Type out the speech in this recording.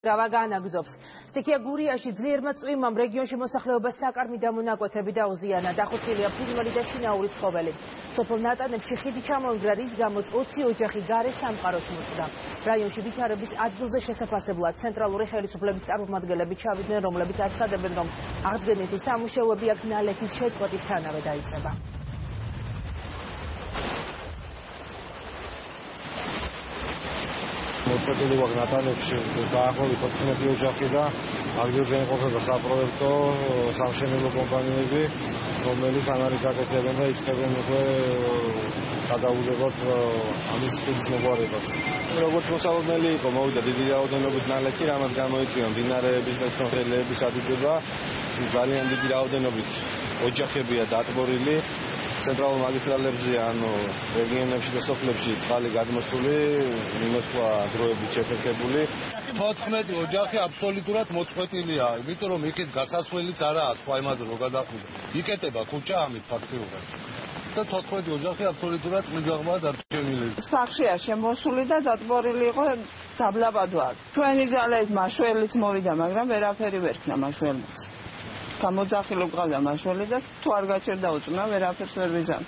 გავაგანაგზობს. სტიქია გურიაში ძლიერმა წვიმამ რეგიონში მოსახლეობას საკარმი დამონაკვეთები დაუზიანა. დახოცილია ფრინველი და შინაური ცხოველი. სოფელ ნატანებში ხიდი ჩამოინგრა, რის გამოც 20 ოჯახი გარე სამყაროს მოწდა. რაიონში ვითარების ადგილზე შესაფასებლად ცენტრალური ხელისუფლების წარმომადგენლები ჩავიდნენ, რომლებიც აცხადებენ, რომ აღდგენითი სამუშაოები აქ ნალექის შეწყვეტისთანავე დაიწყება. მოწყვეტილი ვარ ნატანებში დაახლოებით 14 ოჯახი და ადგილზე იმყოფება საპროექტო სამშენებლო კომპანიები, რომელიც ანალიზს აკეთებენ და იწყებენ უკვე გადაულებად ამის ხიდის მოგვარებას. როგორც მოსალოდნელი იყო, მოვიდა დიდი რაოდენობით ნალექი, რამაც გამოიწვია მდინარეების და ციხეების ადიდება. ძალიან დიდი რაოდენობით ოჯახებია დატბორილი. ცენტრალურ მაგისტრალებზე, ანუ რეგიონებში და სოფლებში წყალი გადმოსული, მიმოსვლა დროებით შეფეთქებული. 14 ოჯახი აბსოლუტურად მოწყვეტილია, იმიტომ რომ იქით გასასვლელიც არაა სხვა იმაზე რო გადახვიდა. იკეტება ქუჩა ამით ფაქტიურად. და 14 ოჯახი აბსოლუტურად მიზაღმა დარჩენილი. სახლში არ შემოსული და დატბორილი იყო დაბლაბადვად. ჩვენი ძალით მაშველიც მოვიდა, მაგრამ ვერაფერი ვერ ქნა მაშველიც. გამოძახილი გვყავდა მაშველი და თუ არ გაჩერდა უწნა ვერაფერს ვერ ვიზამ.